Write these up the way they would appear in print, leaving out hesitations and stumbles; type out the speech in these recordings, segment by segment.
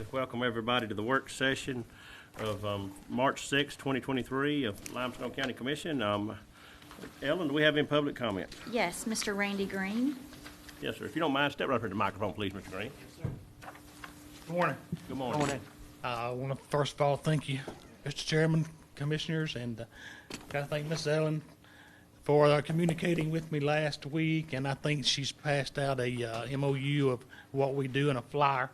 to welcome everybody to the work session of March 6, 2023 of Limestone County Commission. Ellen, do we have any public comment? Yes, Mr. Randy Green. Yes, sir. If you don't mind, step right up to the microphone, please, Mr. Green. Yes, sir. Good morning. Good morning. I want to first of all thank you, Mr. Chairman, Commissioners, and got to thank Miss Ellen for communicating with me last week, and I think she's passed out a MOU of what we do in a flyer.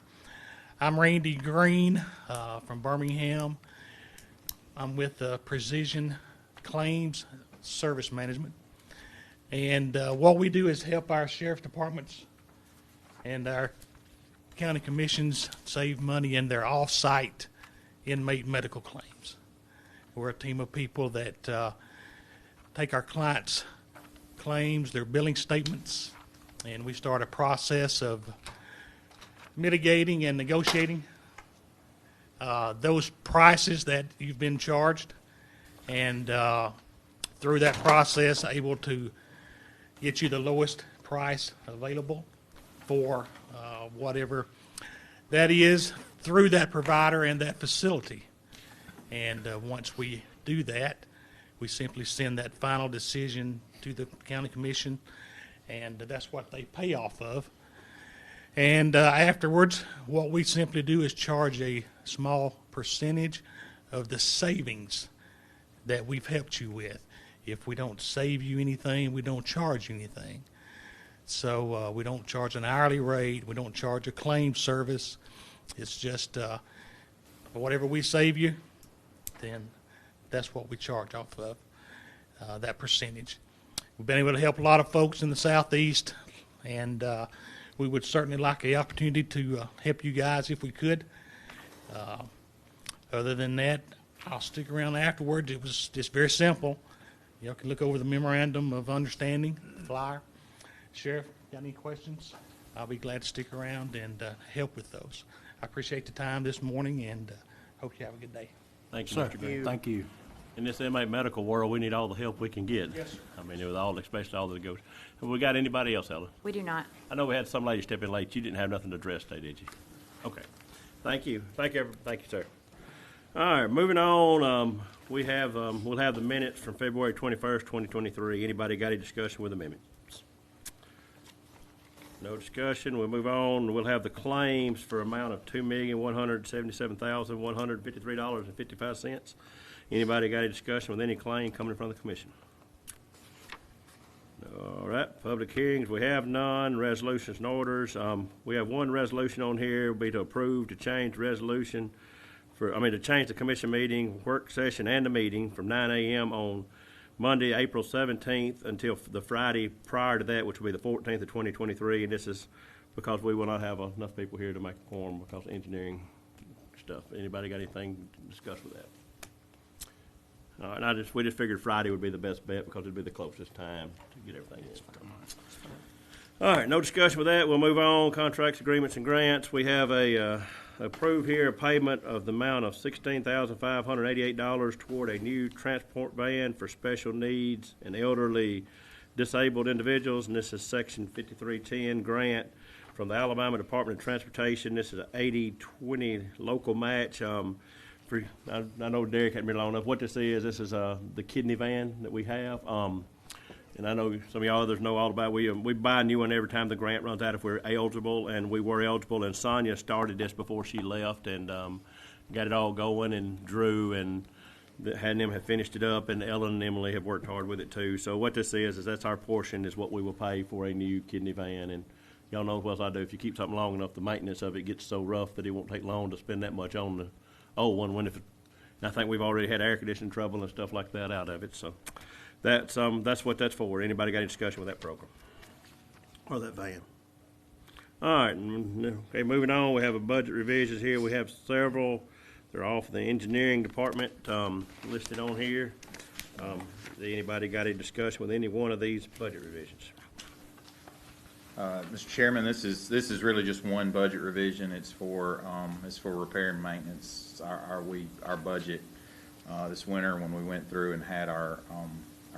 I'm Randy Green from Birmingham. I'm with Precision Claims Service Management, and what we do is help our sheriff departments and our county commissions save money in their off-site inmate medical claims. We're a team of people that take our clients' claims, their billing statements, and we start a process of mitigating and negotiating those prices that you've been charged, and through that process able to get you the lowest price available for whatever that is through that provider and that facility. And once we do that, we simply send that final decision to the county commission, and that's what they pay off of. And afterwards, what we simply do is charge a small percentage of the savings that we've helped you with. If we don't save you anything, we don't charge you anything. So we don't charge an hourly rate. We don't charge a claim service. It's just whatever we save you, then that's what we charge off of, that percentage. We've been able to help a lot of folks in the Southeast, and we would certainly like the opportunity to help you guys if we could. Other than that, I'll stick around afterwards. It was just very simple. Y'all can look over the memorandum of understanding, flyer. Sheriff, got any questions? I'll be glad to stick around and help with those. I appreciate the time this morning, and hope you have a good day. Thank you, Sir, Mr. Green. thank you. In this inmate medical world, we need all the help we can get. Yes, sir. I mean, with all, especially all that goes. Have we got anybody else, Ellen? We do not. I know we had some lady step in late. You didn't have nothing to address today, did you? Okay. Thank you. Thank you, sir. All right, moving on. We'll have the minutes from February 21st, 2023. Anybody got any discussion with amendments? No discussion. We'll move on. We'll have the claims for amount of $2,177,153.55. Anybody got any discussion with any claim coming in front of the commission? All right. Public hearings, we have none. Resolutions and orders. We have one resolution on here. It'll be to approve to change resolution to change the commission meeting, work session, and the meeting from 9 a.m. on Monday, April 17th until the Friday prior to that, which will be the 14th of 2023. And this is because we will not have enough people here to make a quorum because of engineering stuff. Anybody got anything to discuss with that? All right, we just figured Friday would be the best bet because it'd be the closest time to get everything in. All right, no discussion with that. We'll move on. Contracts, agreements, and grants. We have approve here a payment of the amount of $16,588 toward a new transport van for special needs and elderly disabled individuals, and this is Section 5310 grant from the Alabama Department of Transportation. This is an 80-20 local match. I know Derek hadn't been long enough. What this is the kidney van that we have. And I know some of y'all others know all about it. We buy a new one every time the grant runs out if we're eligible, and we were eligible. And Sonia started this before she left and got it all going, and Drew and them have finished it up, and Ellen and Emily have worked hard with it too. So what this is that's our portion is what we will pay for a new kidney van. And y'all know as well as I do, if you keep something long enough, the maintenance of it gets so rough that it won't take long to spend that much on the old one. And I think we've already had air conditioning trouble and stuff like that out of it. So that's what that's for. Anybody got any discussion with that program or that van? All right. Okay, moving on. We have a budget revisions here. We have several. They're all for the engineering department listed on here. Anybody got any discussion with any one of these budget revisions? Mr. Chairman, this is really just one budget revision. It's for repair and maintenance. Our budget this winter, when we went through and had our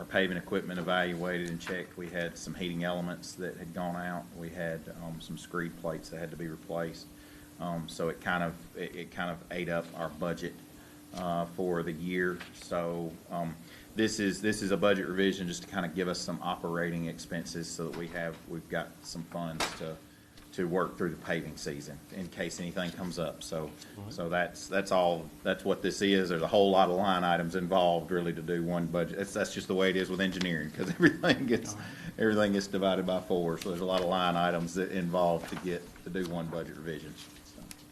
paving equipment evaluated and checked, we had some heating elements that had gone out. We had some screed plates that had to be replaced. So it kind of ate up our budget for the year. So this is a budget revision just to kind of give us some operating expenses so that we've got some funds to work through the paving season in case anything comes up. So that's all. That's what this is. There's a whole lot of line items involved really to do one budget. That's just the way it is with engineering because everything gets divided by 4. So there's a lot of line items that involved to do one budget revision.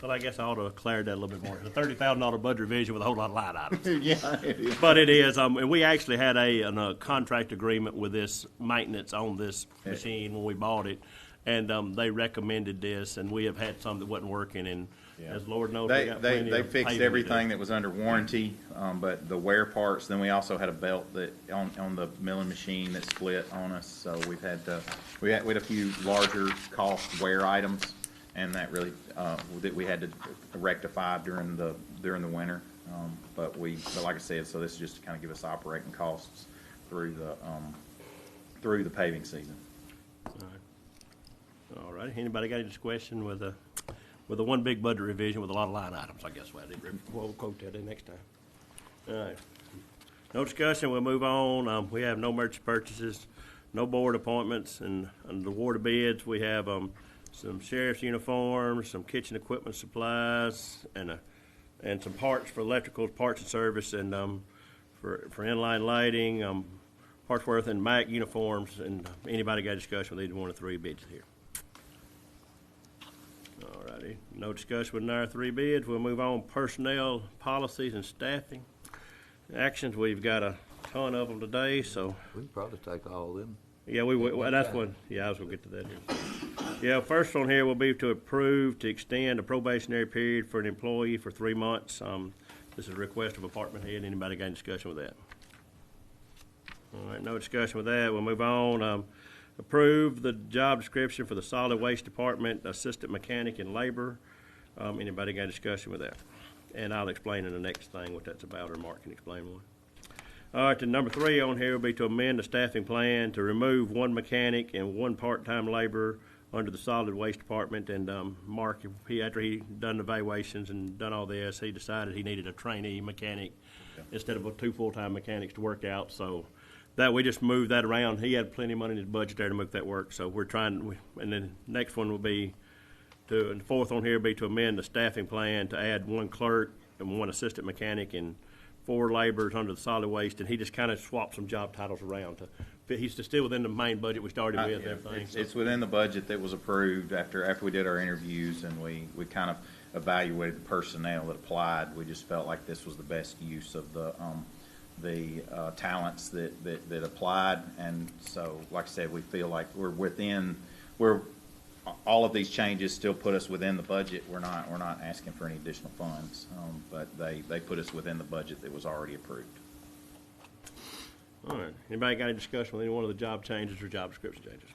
Well, I guess I ought to clarify that a little bit more. It's a $30,000 budget revision with a whole lot of line items. Yeah, it is. But it is, and we actually had a contract agreement with this maintenance on this machine when we bought it, and they recommended this, and we have had some that wasn't working, and as Lord knows, we got plenty They of fixed paving to everything do. that was under warranty, but the wear parts, then we also had a belt that, on the milling machine that split on us, so we had a few larger cost wear items, and that really, that we had to rectify during the winter. But like I said, so this is just to kind of give us operating costs through the paving season. All right, anybody got any question with the one big budget revision with a lot of line items, I guess we'll quote that in next time. All right. No discussion, we'll move on. We have no merchant purchases, no board appointments, and the award of bids, we have, some sheriff's uniforms, some kitchen equipment supplies, and some parts for electrical parts and service, and, for inline lighting, Hartsworth and Mac uniforms, and anybody got a discussion with either one of the 3 bids here? All righty, no discussion with our 3 bids. We'll move on, personnel, policies, and staffing. Actions, we've got a ton of them today, so, We can probably take all of them. yeah, well, that's one, yeah, I was gonna get to that here. Yeah, first one here will be to approve to extend a probationary period for an employee for 3 months. This is a request of department head. Anybody got any discussion with that? All right, no discussion with that. We'll move on. Approve the job description for the solid waste department, assistant mechanic and labor. Anybody got a discussion with that? And I'll explain in the next thing what that's about, or Mark can explain one. All right, then number 3 on here will be to amend the staffing plan to remove 1 mechanic and 1 part-time laborer under the solid waste department. And Mark, after he done the evaluations and done all this, he decided he needed a trainee mechanic instead of 2 full-time mechanics to work out. So that we just moved that around. He had plenty of money in his budget there to make that work. So we're trying, and then next one will be and the 4th on here will be to amend the staffing plan to add 1 clerk and 1 assistant mechanic and 4 laborers under the solid waste. And he just kind of swapped some job titles around to fit. He's still within the main budget we started with. Yeah, Everything. it's within the budget that was approved after we did our interviews, and we kind of evaluated the personnel that applied. We just felt like this was the best use of the talents that applied, and so, like I said, we feel like all of these changes still put us within the budget. We're not asking for any additional funds, but they put us within the budget that was already approved. All right. Anybody got any discussion with any one of the job changes or job description changes?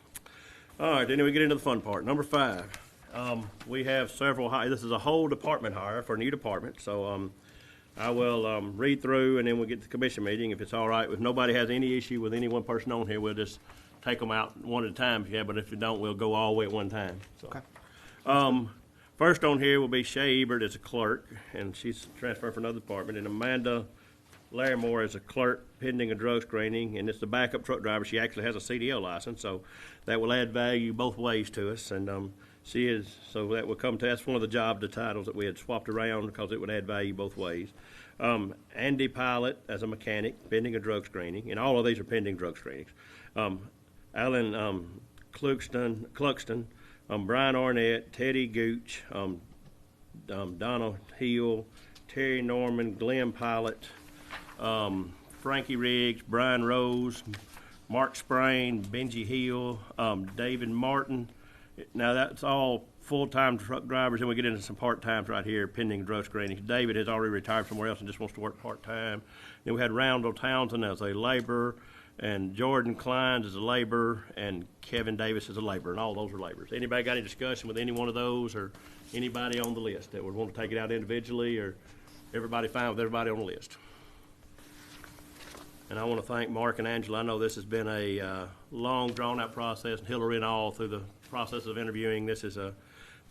All right, then we get into the fun part. Number 5, we have several this is a whole department hire for a new department. So I will read through, and then we'll get to the commission meeting. If it's all right, if nobody has any issue with any one person on here, we'll just take them out one at a time. But if you don't, we'll go all the way at one time. So. Okay. First on here will be Shay Ebert as a clerk, and she's transferred from another department, and Amanda Larimore as a clerk pending a drug screening, and it's the backup truck driver. She actually has a CDL license, so that will add value both ways to us. And so that will come to, that's one of the titles that we had swapped around because it would add value both ways. Andy Pilot as a mechanic pending a drug screening, and all of these are pending drug screenings. Alan Cluxton, Brian Arnett, Teddy Gooch, Donna Hill, Terry Norman, Glenn Pilot, Frankie Riggs, Brian Rose, Mark Sprain, Benji Hill, David Martin. Now that's all full-time truck drivers, and we get into some part-times right here pending drug screenings. David has already retired somewhere else and just wants to work part-time. Then we had Roundel Townsend as a laborer, and Jordan Kleins as a laborer, and Kevin Davis as a laborer, and all those are laborers. Anybody got any discussion with any one of those, or anybody on the list that would want to take it out individually, or everybody fine with everybody on the list? And I want to thank Mark and Angela. I know this has been a long, drawn-out process, and Hillary and all through the process of interviewing. This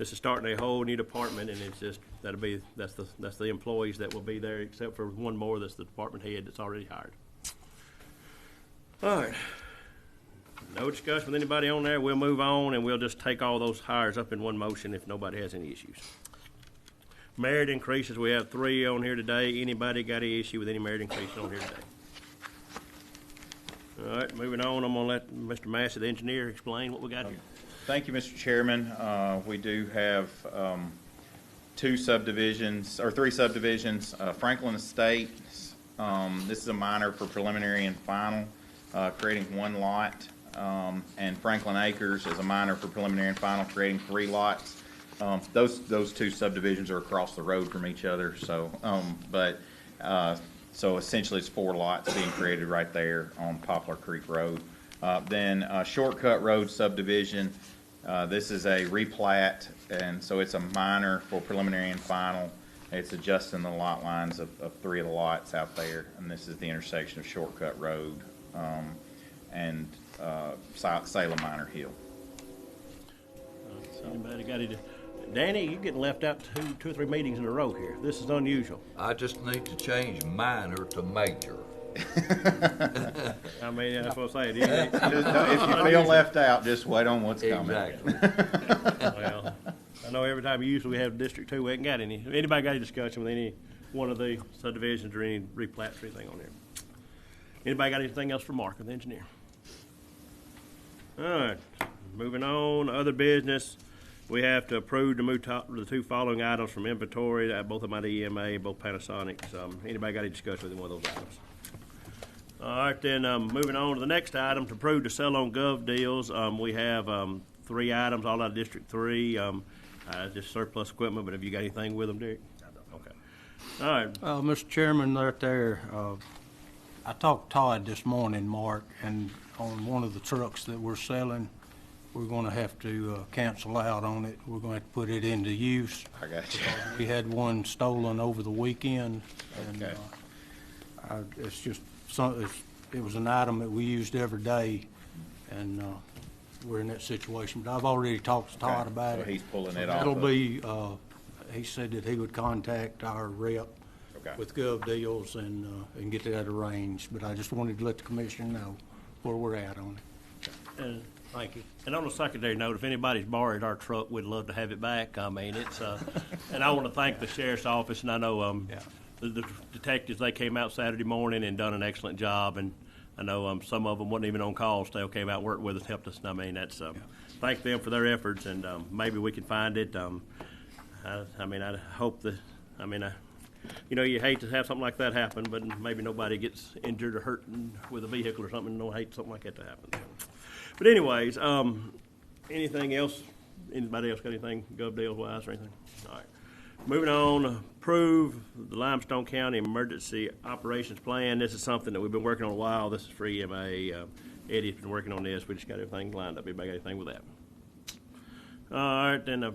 this is starting a whole new department, and it's just, that's the employees that will be there, except for one more, that's the department head that's already hired. All right. No discussion with anybody on there. We'll move on, and we'll just take all those hires up in one motion if nobody has any issues. Merit increases, we have 3 on here today. Anybody got any issue with any merit increases on here today? All right, moving on, I'm gonna let Mr. Massey, the engineer, explain what we got here. Thank you, Mr. Chairman. We do have 2 subdivisions, or 3 subdivisions. Franklin Estates, this is a minor for preliminary and final, creating 1 lot. And Franklin Acres is a minor for preliminary and final, creating 3 lots. Those 2 subdivisions are across the road from each other, so, so essentially it's 4 lots being created right there on Poplar Creek Road. Then Shortcut Road subdivision, this is a replat, and so it's a minor for preliminary and final. It's adjusting the lot lines of 3 of the lots out there, and this is the intersection of Shortcut Road and Salem Minor Hill. Anybody got it? Danny, you're getting left out 2 or 3 meetings in a row here. This is unusual. I just need to change minor to major. I mean, that's what I say. If you feel left out, just wait on what's coming. Exactly. Well, I know every time usually we have District 2, we haven't got any. Anybody got any discussion with any one of the subdivisions or any replats or anything on there? Anybody got anything else for Mark, the engineer? All right, moving on, other business. We have to approve to move the 2 following items from inventory, both of them out of EMA, both Panasonics. Anybody got any discussion with any one of those items? All right, then, moving on to the next item, to approve to sell on gov deals. We have 3 items, all out of District 3, just surplus equipment, but have you got anything with them, Derek? Okay. All right. Mr. Chairman, right there, I talked to Todd this morning, Mark, and on one of the trucks that we're selling, we're going to have to cancel out on it. We're going to have to put it into use. I got you. We had one stolen over the weekend, and Okay. it's just it was an item that we used every day, and we're in that situation. But I've already talked to Todd about So it. he's pulling it off It'll of- be. He said that he would contact our rep Okay. with gov deals and get that arranged. But I just wanted to let the commission know where we're at on it. And thank you. And on a secondary note, if anybody's borrowed our truck, we'd love to have it back. I mean, it's, and I want to thank the sheriff's office, and I know the detectives, they came out Saturday morning and done an excellent job, and I know some of them wasn't even on call, still came out and worked with us, helped us, and I mean, that's, thank them for their efforts, and maybe we can find it. I mean, I hope that, I mean, you know, you hate to have something like that happen, but maybe nobody gets injured or hurt with a vehicle or something. No, I hate something like that to happen. But anyways, anything else? Anybody else got anything gov deals wise or anything? All right. Moving on, approve the Limestone County Emergency Operations Plan. This is something that we've been working on a while. This is for EMA. Eddie's been working on this. We just got everything lined up. Anybody got anything with that? All right, then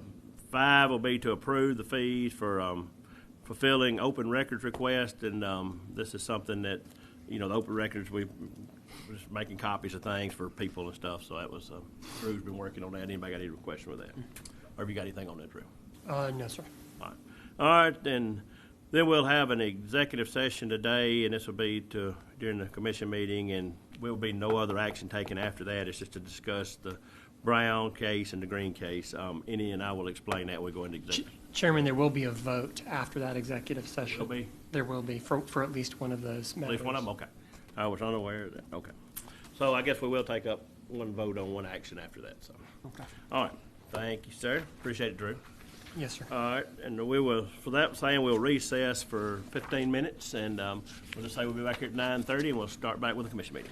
5 will be to approve the fees for fulfilling open records request, and this is something that, you know, the open records, we're just making copies of things for people and stuff, so that was, Drew's been working on that. Anybody got any question with that? Or have you got anything on that, Drew? No, sir. All right. All right, then we'll have an executive session today, and this will be during the commission meeting, and will be no other action taken after that. It's just to discuss the Brown case and the Green case. And I will explain that. We'll go into executive. Chairman, there will be a vote after that executive session. There'll be? There will be, for at least one of those At matters. least one of them? Okay. I was unaware of that. Okay. So I guess we will take up one vote on one action after that, so. Okay. All right. Thank you, sir. Appreciate it, Drew. Yes, sir. All right, and we will, for that saying, we'll recess for 15 minutes, and we'll just say we'll be back here at 9:30, and we'll start back with the commission meeting.